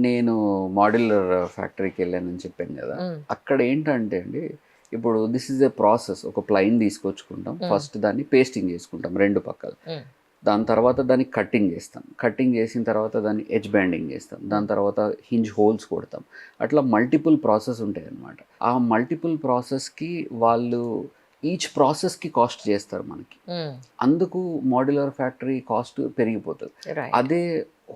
నేను మాడ్యులర్ ఫ్యాక్టరీకి వెళ్ళానని చెప్పాను కదా. అక్కడ ఏంటంటే అండి, ఇప్పుడు దిస్ ఈజ్ ఏ ప్రాసెస్. ఒక ప్లైన్ తీసుకొచ్చుకుంటాం, ఫస్ట్ దాన్ని పేస్టింగ్ చేసుకుంటాం రెండు పక్కల. దాని తర్వాత దాన్ని కట్టింగ్ చేస్తాం, కట్టింగ్ చేసిన తర్వాత దాన్ని ఎడ్జ్ బ్యాండింగ్ చేస్తాం, దాని తర్వాత హింజ్ హోల్స్ కొడతాం. అట్లా మల్టిపుల్ ప్రాసెస్ ఉంటాయి అన్నమాట. ఆ మల్టిపుల్ ప్రాసెస్కి వాళ్ళు ఈచ్ ప్రాసెస్కి కాస్ట్ చేస్తారు మనకి. అందుకు మాడ్యులర్ ఫ్యాక్టరీ కాస్ట్ పెరిగిపోతుంది. అదే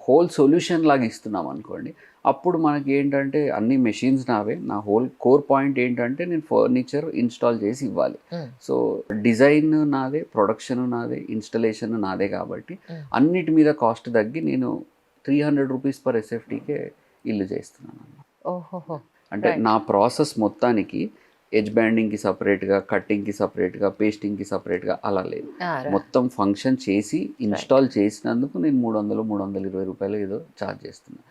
హోల్ సొల్యూషన్ లాగా ఇస్తున్నాం అనుకోండి, అప్పుడు మనకి ఏంటంటే అన్ని మెషిన్స్ నావే. నా హోల్ కోర్ పాయింట్ ఏంటంటే నేను ఫర్నిచర్ ఇన్స్టాల్ చేసి ఇవ్వాలి. సో డిజైన్ నాదే, ప్రొడక్షన్ నాదే, ఇన్స్టలేషన్ నాదే. కాబట్టి అన్నిటి మీద కాస్ట్ తగ్గి నేను 300 రూపీస్ పర్ ఎస్ఎఫ్టీకే ఇల్లు చేస్తున్నాను అన్నమాట. అంటే నా ప్రాసెస్ మొత్తానికి ఎడ్జ్ బ్యాండింగ్కి సపరేట్గా, కట్టింగ్కి సపరేట్గా, పేస్టింగ్కి సపరేట్గా అలా లేదు. మొత్తం ఫంక్షన్ చేసి ఇన్స్టాల్ చేసినందుకు నేను 320 రూపాయలు ఏదో ఛార్జ్ చేస్తున్నాను,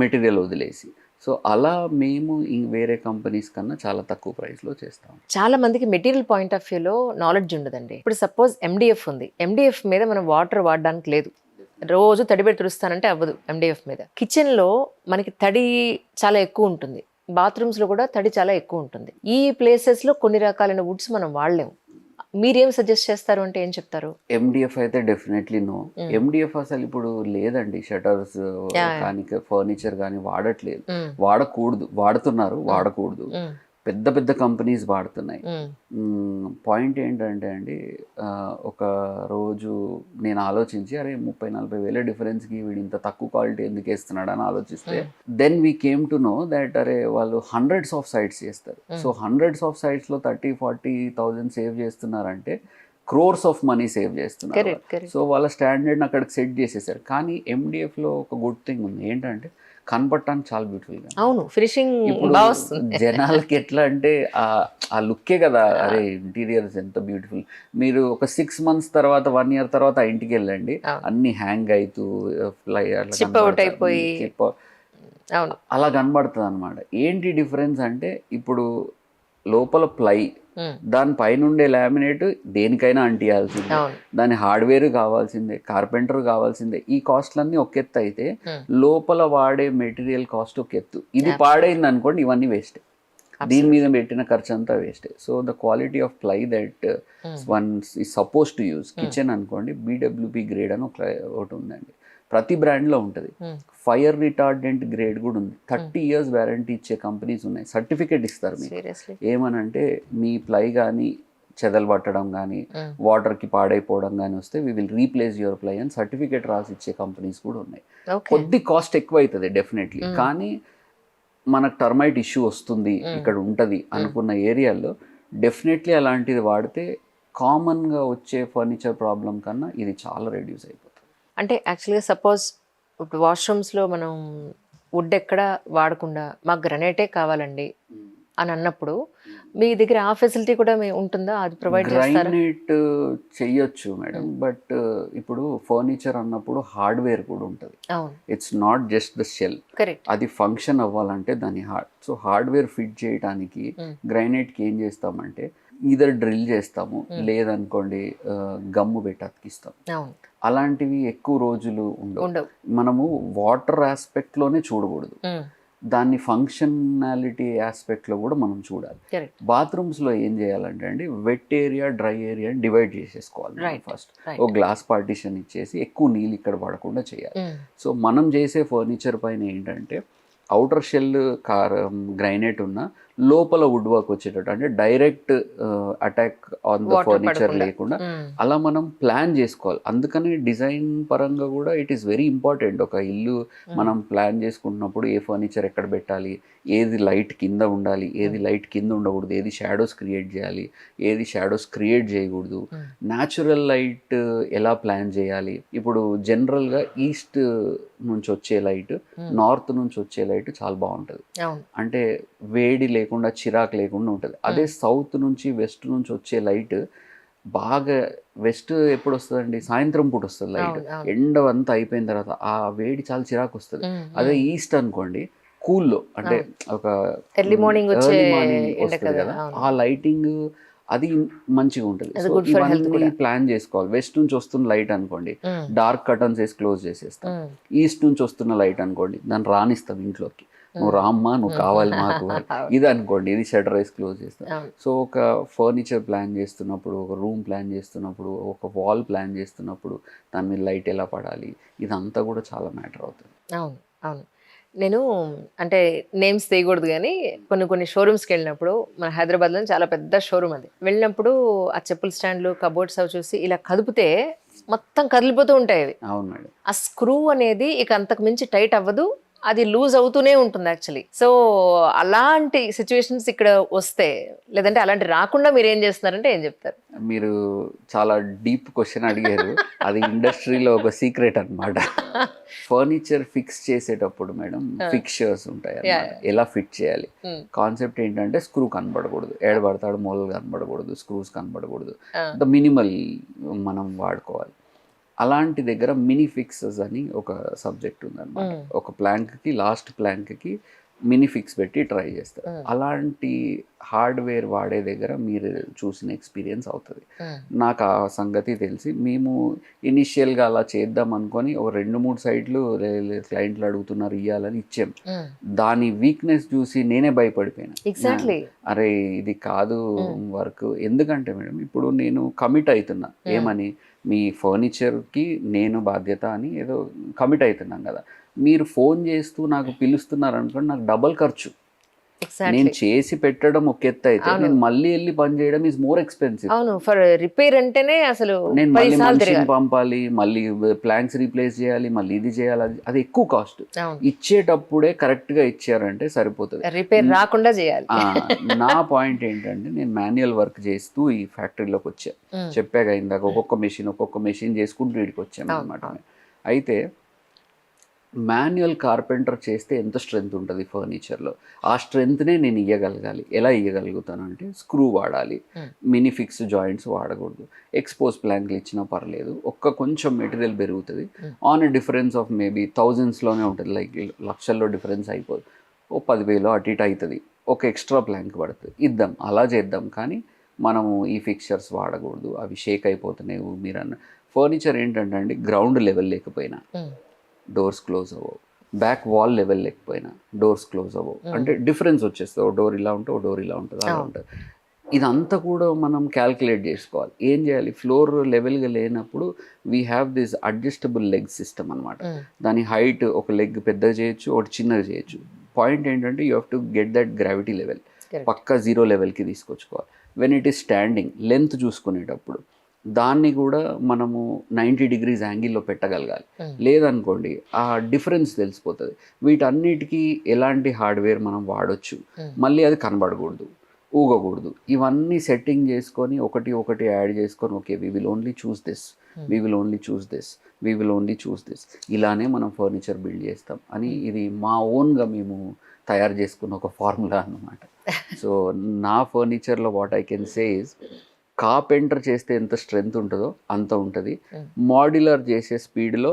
మెటీరియల్ వదిలేసి. సో అలా మేము వేరే కంపెనీస్ కన్నా చాలా తక్కువ ప్రైస్లో చేస్తాం. చాలా మందికి మెటీరియల్ పాయింట్ ఆఫ్ వ్యూలో నాలెడ్జ్ ఉండదండి. ఇప్పుడు సపోజ్ ఎండిఎఫ్ ఉంది, ఎండిఎఫ్ మీద మనం వాటర్ వాడడానికి లేదు, రోజు తడిబెట్టి తుడుస్తానంటే అవ్వదు. ఎండిఎఫ్ మీద కిచెన్లో మనకి తడి చాలా ఎక్కువ ఉంటుంది, బాత్రూమ్స్లో కూడా తడి చాలా ఎక్కువ ఉంటుంది. ఈ ప్లేసెస్లో కొన్ని రకాలైన వుడ్స్ మనం వాడలేము. మీరేం సజెస్ట్ చేస్తారు అంటే ఏం చెప్తారు? ఎండిఎఫ్ అయితే డెఫినెట్లీ నో. ఎండిఎఫ్ అసలు ఇప్పుడు లేదండి. షటర్స్ కానీ ఫర్నిచర్ కానీ వాడట్లేదు, వాడకూడదు. వాడుతున్నారు, వాడకూడదు. పెద్ద పెద్ద కంపెనీస్ వాడుతున్నాయి. పాయింట్ ఏంటంటే అండి, ఒక రోజు నేను ఆలోచించి అరే 30-40 వేల డిఫరెన్స్కి వీడు ఇంత తక్కువ క్వాలిటీ ఎందుకు వేస్తున్నాడు అని ఆలోచిస్తే then we came to know that అరే వాళ్ళు హండ్రెడ్స్ ఆఫ్ సైట్స్ చేస్తారు. సో హండ్రెడ్స్ ఆఫ్ సైట్స్లో 30-40,000 సేవ్ చేస్తున్నారంటే క్రోర్స్ ఆఫ్ మనీ సేవ్ చేస్తున్నారు. సో వాళ్ళ స్టాండర్డ్ని అక్కడికి సెట్ చేసేసారు. కానీ ఎండిఎఫ్లో ఒక గుడ్ థింగ్ ఉంది ఏంటంటే కనపడటానికి చాలా బ్యూటిఫుల్గా. అవును, ఫినిషింగ్ ఇప్పుడు జనాలకి ఎట్లా అంటే ఆ లుక్కే కదా, అరే ఇంటీరియర్స్ ఎంత బ్యూటిఫుల్. మీరు ఒక 6 months తర్వాత, 1 year తర్వాత ఆ ఇంటికి వెళ్ళండి, అన్ని హ్యాంగ్ అవుతూ అలా కనబడుతుంది అనమాట. ఏంటి డిఫరెన్స్ అంటే ఇప్పుడు లోపల ప్లై, దాని పైన ఉండే లామినేట్ దేనికైనా అంటియాల్సిందే, దాని హార్డ్వేర్ కావాల్సిందే, కార్పెంటర్ కావాల్సిందే. ఈ కాస్ట్లన్నీ ఒక ఎత్తు అయితే లోపల వాడే మెటీరియల్ కాస్ట్ ఒక ఎత్తు. ఇది పాడైంది అనుకోండి, ఇవన్నీ వేస్ట్. దీని మీద పెట్టిన ఖర్చు అంతా waste. So the quality of ply that one ఈ సపోజ్ టు యూజ్ కిచెన్ అనుకోండి, BWP గ్రేడ్ అని ఒకటి ఉందండి. ప్రతి బ్రాండ్లో ఉంటుంది. ఫైర్ రిటార్డెంట్ గ్రేడ్ కూడా ఉంది. 30 years వ్యారంటీ ఇచ్చే కంపెనీస్ ఉన్నాయి. సర్టిఫికేట్ ఇస్తారు మీకు. ఏమనంటే మీ ప్లై కానీ చెదలు పట్టడం కానీ, వాటర్కి పాడైపోవడం కానీ వస్తే we will replace your ply అని సర్టిఫికేట్ రాసి ఇచ్చే కంపెనీస్ కూడా ఉన్నాయి. కొద్ది కాస్ట్ ఎక్కువ అవుతుంది డెఫినెట్లీ, కానీ మనకు టర్మైట్ ఇష్యూ వస్తుంది ఇక్కడ ఉంటుంది అనుకున్న ఏరియాలో డెఫినెట్లీ అలాంటిది వాడితే కామన్గా వచ్చే ఫర్నిచర్ ప్రాబ్లం కన్నా ఇది చాలా రెడ్యూస్ అయిపోతుంది. అంటే యాక్చువల్గా సపోజ్ ఇప్పుడు వాష్రూమ్స్లో మనం వుడ్ ఎక్కడ వాడకుండా మాకు గ్రనైటే కావాలండి అని అన్నప్పుడు మీ దగ్గర ఆ ఫెసిలిటీ కూడా ఉంటుందా? అది ప్రొవైడ్ చేస్తారా? గ్రైనైట్ చెయ్యొచ్చు మేడం, బట్ ఇప్పుడు ఫర్నిచర్ అన్నప్పుడు హార్డ్వేర్ కూడా ఉంటుంది. It's not just the shell. అది ఫంక్షన్ అవ్వాలంటే దాని సో హార్డ్వేర్ ఫిట్ చేయడానికి గ్రైనైట్కి ఏం చేస్తామంటే ఈధర్ డ్రిల్ చేస్తాము, లేదనుకోండి గమ్ము పెట్టి అతికిస్తాం. అలాంటివి ఎక్కువ రోజులు ఉండవు. మనము వాటర్ ఆస్పెక్ట్లోనే చూడకూడదు, దాన్ని ఫంక్షనాలిటీ ఆస్పెక్ట్లో కూడా మనం చూడాలి. బాత్రూమ్స్లో ఏం చేయాలంటే అండి, wet area, dry area divide చేసేసుకోవాలి. ఫస్ట్ ఒక గ్లాస్ పార్టిషన్ ఇచ్చేసి ఎక్కువ నీళ్ళు ఇక్కడ పడకుండా చేయాలి. సో మనం చేసే ఫర్నిచర్ పైన ఏంటంటే అవుటర్ షెల్ గ్రైనైట్ ఉన్న లోపల వుడ్ వర్క్ వచ్చేటట్టు, అంటే direct attack on the furniture లేకుండా అలా మనం ప్లాన్ చేసుకోవాలి. అందుకని డిజైన్ పరంగా కూడా ఇట్ ఈస్ వెరీ ఇంపార్టెంట్. ఒక ఇల్లు మనం ప్లాన్ చేసుకుంటున్నప్పుడు ఏ ఫర్నిచర్ ఎక్కడ పెట్టాలి, ఏది లైట్ కింద ఉండాలి, ఏది లైట్ కింద ఉండకూడదు, ఏది షాడోస్ క్రియేట్ చేయాలి, ఏది షాడోస్ క్రియేట్ చేయకూడదు, న్యాచురల్ లైట్ ఎలా ప్లాన్ చేయాలి. ఇప్పుడు జనరల్గా ఈస్ట్ నుంచి వచ్చే లైట్, నార్త్ నుంచి వచ్చే లైట్ చాలా బాగుంటుంది, అంటే వేడి లేకుండా చిరాకు లేకుండా ఉంటుంది. అదే సౌత్ నుంచి వెస్ట్ నుంచి వచ్చే లైట్ బాగా, వెస్ట్ ఎప్పుడు వస్తుందండి, సాయంత్రం పూట వస్తుంది లైట్, ఎండవంతా అయిపోయిన తర్వాత ఆ వేడి చాలా చిరాకు వస్తుంది. అదే ఈస్ట్ అనుకోండి కూల్లో, అంటే ఒక ఎర్లీ మార్నింగ్ వస్తుంది కదా, ఆ లైటింగ్ అది మంచిగా ఉంటుంది. అది సో good for health ఇవన్నీ కూడా. ప్లాన్ చేసుకోవాలి. వెస్ట్ నుంచి వస్తున్న లైట్ అనుకోండి, డార్క్ కర్టన్స్ వేసి క్లోజ్ చేసేస్తాం. ఈస్ట్ నుంచి వస్తున్న లైట్ అనుకోండి, దాన్ని రానిస్తాం ఇంట్లోకి. నువ్వు రామ్మా, నువ్వు కావాలి మాకు అని. ఇది అనుకోండి, ఇది షటర్ వేసి క్లోజ్ చేస్తాం. సో ఒక ఫర్నిచర్ ప్లాన్ చేస్తున్నప్పుడు, ఒక రూమ్ ప్లాన్ చేస్తున్నప్పుడు, ఒక వాల్ ప్లాన్ చేస్తున్నప్పుడు దాని మీద లైట్ ఎలా పడాలి, ఇదంతా కూడా చాలా మ్యాటర్ అవుతుంది. అవును, అవును. నేను అంటే నేమ్స్ తీయకూడదు కానీ కొన్ని షోరూమ్స్కి వెళ్ళినప్పుడు, మన హైదరాబాద్లో చాలా పెద్ద షోరూమ్ అది, వెళ్ళినప్పుడు ఆ చెప్పుల స్టాండ్లు, కబోర్డ్స్ అవి చూసి ఇలా కదిపితే మొత్తం కదిలిపోతూ ఉంటాయి అవి. అవును మేడం. ఆ స్క్రూ అనేది ఇక అంతకు మించి టైట్ అవ్వదు, అది లూజ్ అవుతూనే ఉంటుంది యాక్చువల్లీ. సో అలాంటి సిచ్యువేషన్స్ ఇక్కడ వస్తే, లేదంటే అలాంటి రాకుండా మీరు ఏం చేస్తున్నారంటే ఏం చెప్తారు? మీరు చాలా డీప్ క్వశ్చన్ అడిగారు. అది ఇండస్ట్రీలో ఒక సీక్రెట్ అన్నమాట. ఫర్నిచర్ ఫిక్స్ చేసేటప్పుడు మేడం ఫిక్చర్స్ ఉంటాయి అన్నమాట. ఎలా ఫిట్ చేయాలి, కాన్సెప్ట్ ఏంటంటే స్క్రూ కనబడకూడదు, ఏడబడతాడు మూలలు కనబడకూడదు, స్క్రూస్ కనబడకూడదు, ద మినిమల్ మనం వాడుకోవాలి. అలాంటి దగ్గర మినీ ఫిక్సెస్ అని ఒక సబ్జెక్ట్ ఉందన్నమాట. ఒక ప్లాంక్కి, లాస్ట్ ప్లాంక్కి మినీ ఫిక్స్ పెట్టి ట్రై చేస్తారు. అలాంటి హార్డ్వేర్ వాడే దగ్గర మీరు చూసిన ఎక్స్పీరియన్స్ అవుతుంది. నాకు ఆ సంగతి తెలిసి మేము ఇనిషియల్గా అలా చేద్దాం అనుకొని ఒక 2-3 సైట్లు క్లయింట్లు అడుగుతున్నారు ఇవ్వాలని ఇచ్చాం. దాని వీక్నెస్ చూసి నేనే భయపడిపోయాను. ఎగ్జాక్ట్లీ, అరే ఇది కాదు వర్క్. ఎందుకంటే మేడం ఇప్పుడు నేను కమిట్ అవుతున్నా, ఏమని, మీ ఫర్నిచర్కి నేను బాధ్యత అని ఏదో కమిట్ అవుతున్నాం కదా. మీరు ఫోన్ చేస్తూ నాకు పిలుస్తున్నారు అనుకోండి, నాకు డబల్ ఖర్చు. నేను చేసి పెట్టడం ఒక ఎత్తు అయితే, నేను మళ్ళీ వెళ్ళి పని చేయడం ఈజ్ మోర్ ఎక్స్పెన్సివ్. అవును, ఫర్ రిపేర్ అంటేనే అసలు నేను మళ్ళీ మనిషిని పంపాలి, మళ్ళీ ప్లాంక్స్ రీప్లేస్ చేయాలి, మళ్ళీ ఇది చేయాలి, అది ఎక్కువ కాస్ట్. ఇచ్చేటప్పుడే కరెక్ట్ గా ఇచ్చారంటే సరిపోతుంది, రిపేర్ రాకుండా చేయాలి. నా పాయింట్ ఏంటంటే, నేను మాన్యువల్ వర్క్ చేస్తూ ఈ ఫ్యాక్టరీలోకి వచ్చా. చెప్పాగా ఇందాక, ఒక్కొక్క మెషిన్ చేసుకుంటూ వీడికి వచ్చాను అనమాట. అయితే మాన్యువల్ కార్పెంటర్ చేస్తే ఎంత స్ట్రెంగ్త్ ఉంటుంది ఫర్నిచర్లో, ఆ స్ట్రెంగ్త్నే నేను ఇవ్వగలగాలి. ఎలా ఇవ్వగలుగుతాను అంటే, స్క్రూ వాడాలి, మినీ ఫిక్స్ జాయింట్స్ వాడకూడదు, ఎక్స్పోజ్ ప్లాంక్లు ఇచ్చినా పర్లేదు, కొంచెం మెటీరియల్ పెరుగుతుంది, on a difference of maybe థౌజండ్స్లోనే ఉంటుంది, లైక్ లక్షల్లో డిఫరెన్స్ అయిపోదు, ఓ 10,000 అటు ఇటు అవుతుంది, ఒక ఎక్స్ట్రా ప్లాంక్ పడుతుంది, ఇద్దాం, అలా చేద్దాం. కానీ మనము ఈ ఫిక్చర్స్ వాడకూడదు, అవి షేక్ అయిపోతున్నాయి. మీరు అన్న ఫర్నిచర్ ఏంటంటే అండి, గ్రౌండ్ లెవెల్ లేకపోయినా డోర్స్ క్లోజ్ అవ్వవు, బ్యాక్ వాల్ లెవెల్ లేకపోయినా డోర్స్ క్లోజ్ అవ్వవు. అంటే డిఫరెన్స్ వచ్చేస్తుంది, ఓ డోర్ ఇలా ఉంటే ఓ డోర్ ఇలా ఉంటుంది, అలా ఉంటుంది. ఇదంతా కూడా మనం క్యాల్కులేట్ చేసుకోవాలి. ఏం చేయాలి, ఫ్లోర్ లెవెల్గా లేనప్పుడు we have this adjustable leg system అనమాట. దాని హైట్ ఒక లెగ్ పెద్దగా చేయొచ్చు, ఒకటి చిన్నగా చేయొచ్చు. పాయింట్ ఏంటంటే, you have to get that gravity level పక్కా 0 లెవెల్కి తీసుకొచ్చుకోవాలి. When it is standing, length చూసుకునేటప్పుడు దాన్ని కూడా మనము 90 degrees యాంగిల్లో పెట్టగలగాలి. లేదనుకోండి ఆ డిఫరెన్స్ తెలిసిపోతుంది. వీటన్నిటికీ ఎలాంటి హార్డ్వేర్ మనం వాడొచ్చు, మళ్ళీ అది కనబడకూడదు, ఊగకూడదు, ఇవన్నీ సెట్టింగ్ చేసుకొని ఒకటి యాడ్ చేసుకొని, okay we will only choose this, we will only choose this, we will only choose this, ఇలానే మనం ఫర్నిచర్ బిల్డ్ చేస్తాం అని. ఇది మా ఓన్గా మేము తయారు చేసుకున్న ఒక ఫార్ములా అన్నమాట. సో నా ఫర్నిచర్లో what I can say is, carpenter చేస్తే ఎంత స్ట్రెంగ్త్ ఉంటుందో అంత ఉంటుంది, మాడ్యులర్ చేసే స్పీడ్లో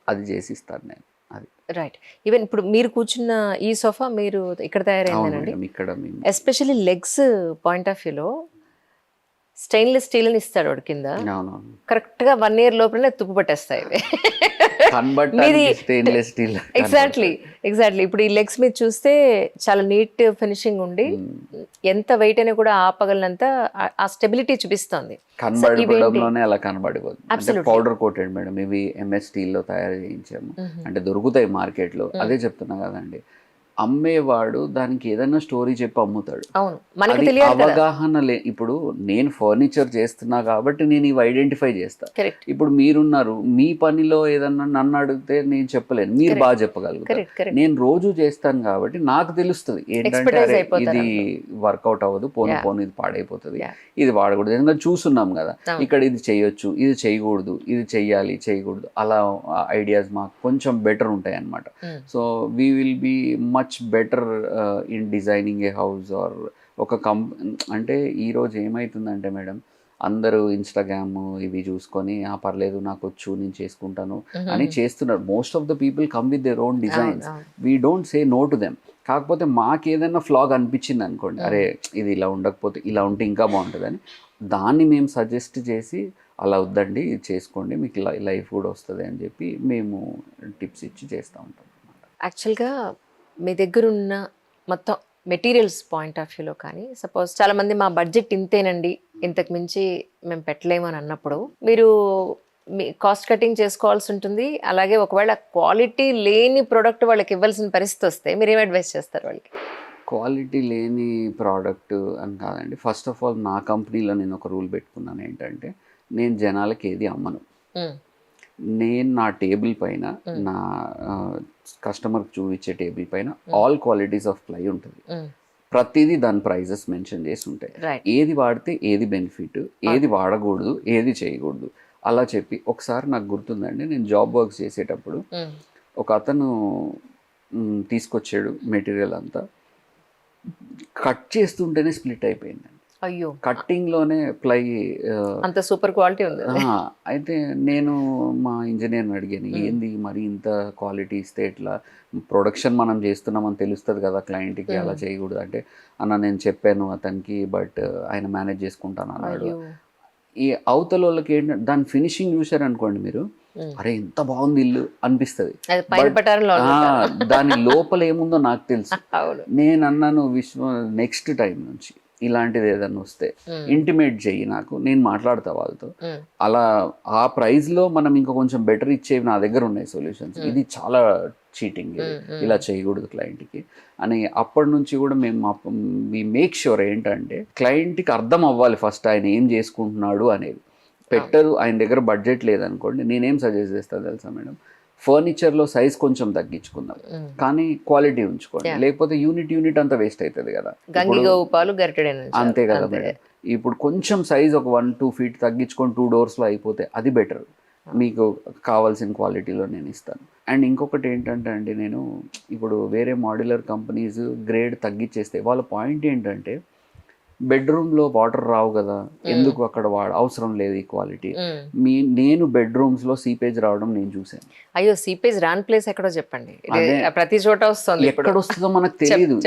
అది చేసిస్తాను నేను. అది రైట్. ఈవెన్ ఇప్పుడు మీరు కూర్చున్న ఈ సోఫా మీరు ఇక్కడ తయారైందేనండి. ఇక్కడ ఎస్పెషల్లీ లెగ్స్ పాయింట్ ఆఫ్ వ్యూలో స్టెయిన్లెస్ స్టీల్ అని ఇస్తాడు వాడు కింద, కరెక్ట్గా 1 year లోపలనే తుప్పు పట్టేస్తాయి. ఎగ్జాక్ట్లీ. ఇప్పుడు ఈ లెగ్స్ మీద చూస్తే చాలా నీట్ ఫినిషింగ్ ఉండి, ఎంత వెయిట్ అయినా కూడా ఆపగలనంత ఆ స్టెబిలిటీ చూపిస్తుంది. కనబడడంలోనే అలా కనబడిపోతుంది. పౌడర్ కోటెడ్ మేడం, ఇవి MS స్టీల్లో తయారు చేయించాము. అంటే దొరుకుతాయి మార్కెట్లో, అదే చెప్తున్నా కదండి. అమ్మేవాడు దానికి ఏదైనా స్టోరీ చెప్పి అమ్ముతాడు. అవగాహన ఇప్పుడు నేను ఫర్నిచర్ చేస్తున్నా కాబట్టి నేను ఇవి ఐడెంటిఫై చేస్తా. ఇప్పుడు మీరున్నారు, మీ పనిలో ఏదన్నా నన్ను అడిగితే నేను చెప్పలేను, మీరు బాగా చెప్పగలుగుతారు. నేను రోజు చేస్తాను కాబట్టి నాకు తెలుస్తుంది ఏంటంటే, ఇది వర్కౌట్ అవ్వదు, పోను ఇది పాడైపోతుంది, ఇది వాడకూడదు. ఎందుకంటే చూస్తున్నాం కదా, ఇక్కడ ఇది చేయొచ్చు, ఇది చేయకూడదు, ఇది చెయ్యాలి, చేయకూడదు, అలా ఐడియాస్ మాకు కొంచెం బెటర్ ఉంటాయి అన్నమాట. So we will be much better in designing a house or ఒక అంటే ఈరోజు ఏమవుతుందంటే మేడం, అందరూ ఇన్స్టాగ్రామ్ ఇవి చూసుకొని పర్లేదు నాకు వచ్చు నేను చేసుకుంటాను అని చేస్తున్నారు. Most of the people come with their own designs. We don't say no to them. కాకపోతే మాకు ఏదైనా ఫ్లాగ్ అనిపించింది అనుకోండి, అరే ఇది ఇలా ఉండకపోతే ఇలా ఉంటే ఇంకా బాగుంటుందని దాన్ని మేము సజెస్ట్ చేసి అలా వద్దండి ఇది చేసుకోండి మీకు లైఫ్ కూడా వస్తుంది అని చెప్పి మేము టిప్స్ ఇచ్చి చేస్తూ ఉంటాం. యాక్చువల్గా మీ దగ్గర ఉన్న మొత్తం మెటీరియల్స్ పాయింట్ ఆఫ్ వ్యూలో కానీ సపోజ్ చాలామంది మా బడ్జెట్ ఇంతేనండి ఇంతకు మించి మేము పెట్టలేము అని అన్నప్పుడు మీరు మీ కాస్ట్ కటింగ్ చేసుకోవాల్సి ఉంటుంది. అలాగే ఒకవేళ క్వాలిటీ లేని ప్రోడక్ట్ వాళ్ళకి ఇవ్వాల్సిన పరిస్థితి వస్తే మీరు ఏం అడ్వైస్ చేస్తారు వాళ్ళకి? క్వాలిటీ లేని ప్రోడక్ట్ అని కాదండి, ఫస్ట్ ఆఫ్ ఆల్ నా కంపెనీలో నేను ఒక రూల్ పెట్టుకున్నాను ఏంటంటే నేను జనాలకి ఏది అమ్మను. నేను నా టేబుల్ పైన నా కస్టమర్కి చూపించే టేబుల్ పైన ఆల్ క్వాలిటీస్ ఆఫ్ ప్లై ఉంటుంది. ప్రతిదీ దాని ప్రైజెస్ మెన్షన్ చేసి ఉంటాయి. ఏది వాడితే ఏది బెనిఫిట్, ఏది వాడకూడదు, ఏది చేయకూడదు అలా చెప్పి. ఒకసారి నాకు గుర్తుందండి, నేను జాబ్ వర్క్స్ చేసేటప్పుడు ఒక అతను తీసుకొచ్చాడు మెటీరియల్ అంతా, కట్ చేస్తుంటేనే స్ప్లిట్ అయిపోయింది. అయ్యో, కట్టింగ్లోనే ప్లై అంత సూపర్ క్వాలిటీ ఉంది. అయితే నేను మా ఇంజనీర్ని అడిగాను, ఏంది మరి ఇంత క్వాలిటీ ఇస్తే ఎట్లా, ప్రొడక్షన్ మనం చేస్తున్నామని తెలుస్తుంది కదా క్లయింట్కి, అలా చేయకూడదు అంటే అన్న నేను చెప్పాను అతనికి బట్ ఆయన మేనేజ్ చేసుకుంటాను అన్నాడు. ఈ అవతల వాళ్ళకి ఏంటంటే దాని ఫినిషింగ్ చూసారు అనుకోండి మీరు, అరే ఎంత బాగుంది ఇల్లు అనిపిస్తుంది, దాని లోపల ఏముందో నాకు తెలుసు. నేను అన్నాను నెక్స్ట్ టైం నుంచి ఇలాంటిది ఏదన్నా వస్తే ఇంటిమేట్ చెయ్యి నాకు, నేను మాట్లాడతా వాళ్ళతో. అలా ఆ ప్రైస్లో మనం ఇంకా కొంచెం బెటర్ ఇచ్చేవి నా దగ్గర ఉన్నాయి సొల్యూషన్స్. ఇది చాలా చీటింగ్, ఇలా చేయకూడదు క్లయింట్కి అని. అప్పటి నుంచి కూడా మేము మేక్ ష్యూర్ ఏంటంటే క్లయింట్కి అర్థం అవ్వాలి ఫస్ట్ ఆయన ఏం చేసుకుంటున్నాడు అనేది. పెట్టరు, ఆయన దగ్గర బడ్జెట్ లేదనుకోండి, నేనేం సజెస్ట్ చేస్తాను తెలుసా మేడం, ఫర్నిచర్లో సైజ్ కొంచెం తగ్గించుకుందాం కానీ క్వాలిటీ ఉంచుకోండి, లేకపోతే యూనిట్ అంతా వేస్ట్ అవుతుంది కదా. అంతే కదా మేడం. ఇప్పుడు కొంచెం సైజ్ ఒక 1-2 feet తగ్గించుకొని 2 doors అయిపోతే అది బెటర్. మీకు కావాల్సిన క్వాలిటీలో నేను ఇస్తాను. అండ్ ఇంకొకటి ఏంటంటే అండి, నేను ఇప్పుడు వేరే మాడ్యులర్ కంపెనీస్ గ్రేడ్ తగ్గించేస్తే వాళ్ళ పాయింట్ ఏంటంటే బెడ్రూమ్లో వాటర్ రావు కదా, ఎందుకు అక్కడ అవసరం లేదు ఈ క్వాలిటీ. నేను బెడ్రూమ్స్లో సీపేజ్ రావడం నేను చూసాను. అయ్యో, సీపేజ్ రాని ప్లేస్ ఎక్కడో చెప్పండి, ప్రతి చోట వస్తుంది. ఎక్కడ వస్తుందో మనకు తెలియదు.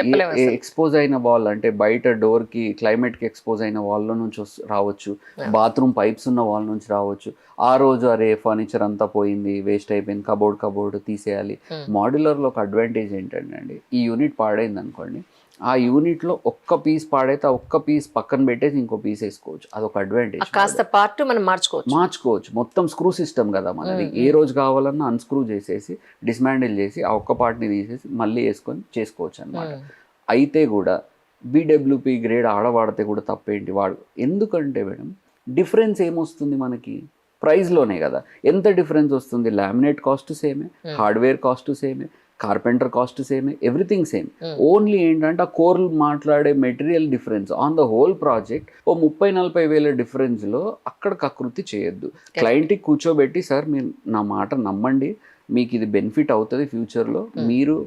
ఎక్స్పోజ్ అయిన వాల్ అంటే బయట డోర్కి క్లైమేట్కి ఎక్స్పోజ్ అయిన వాల్లో నుంచి రావచ్చు, బాత్రూమ్ పైప్స్ ఉన్న వాల్ నుంచి రావచ్చు. ఆ రోజు అరే ఫర్నిచర్ అంతా పోయింది, వేస్ట్ అయిపోయింది, కబోర్డ్ తీసేయాలి. మాడ్యులర్లో ఒక అడ్వాంటేజ్ ఏంటంటే అండి, ఈ యూనిట్ పాడైంది అనుకోండి, ఆ యూనిట్లో ఒక్క పీస్ పాడైతే ఆ ఒక్క పీస్ పక్కన పెట్టేసి ఇంకో పీస్ వేసుకోవచ్చు. అదొక అడ్వాంటేజ్. కాస్త పార్ట్ మనం మార్చుకోవచ్చు. మొత్తం స్క్రూ సిస్టమ్ కదా మనది. ఏ రోజు కావాలన్నా అన్స్క్రూ చేసేసి డిస్మాండిల్ చేసి ఆ ఒక్క పార్ట్ని తీసేసి మళ్ళీ వేసుకొని చేసుకోవచ్చు అనమాట. అయితే కూడా BWP గ్రేడ్ ఆడవాడితే కూడా తప్పేంటి ఎందుకంటే మేడం డిఫరెన్స్ ఏమొస్తుంది మనకి ప్రైస్లోనే కదా. ఎంత డిఫరెన్స్ వస్తుంది? లామినేట్ కాస్ట్ సేమే, హార్డ్వేర్ కాస్ట్ సేమే, కార్పెంటర్ కాస్ట్ సేమే, ఎవ్రీథింగ్ సేమ్. ఓన్లీ ఏంటంటే ఆ కోర్లు మాట్లాడే material difference. On the whole project ఓ 30-40 వేల డిఫరెన్స్లో అక్కడ కకృతి చేయొద్దు. క్లయింట్కి కూర్చోబెట్టి సార్ మీరు నా మాట నమ్మండి, మీకు ఇది బెనిఫిట్ అవుతుంది ఫ్యూచర్లో, మీరు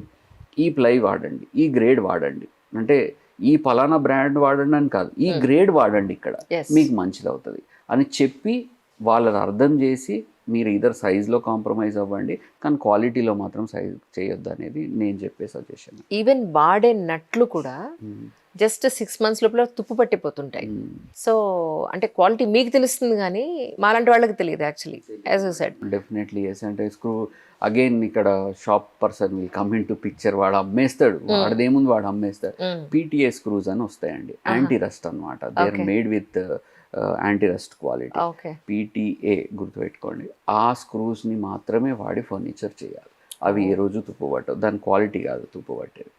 ఈ ప్లై వాడండి, ఈ గ్రేడ్ వాడండి, అంటే ఈ పలానా బ్రాండ్ వాడండి అని కాదు, ఈ గ్రేడ్ వాడండి, ఇక్కడ మీకు మంచిది అవుతుంది అని చెప్పి వాళ్ళని అర్థం చేసి మీరు ఇద్దరు సైజ్లో కాంప్రమైజ్ అవ్వండి కానీ క్వాలిటీలో మాత్రం సైజ్ చేయొద్దు అనేది నేను చెప్పే సజెషన్. ఈవెన్ వాడే నట్లు కూడా జస్ట్ 6 months లోపల తుప్పు పట్టిపోతుంటాయి. సో అంటే క్వాలిటీ మీకు తెలుస్తుంది కానీ మాలాంటి వాళ్ళకి తెలియదు actually, as you said. Definitely yes. అంటే స్క్రూ అగైన్ ఇక్కడ shop person will come into picture, వాడు అమ్మేస్తాడు, వాడదేముంది వాడు అమ్మేస్తాడు. PTA స్క్రూస్ అని వస్తాయండి, యాంటీ రస్ట్ అనమాట. They are made with anti rust quality. PTA గుర్తుపెట్టుకోండి. ఆ స్క్రూస్ని మాత్రమే వాడి ఫర్నిచర్ చేయాలి. అవి ఏ రోజు తుప్పు పట్టవు, దాని క్వాలిటీ కాదు తుప్పు పట్టేది.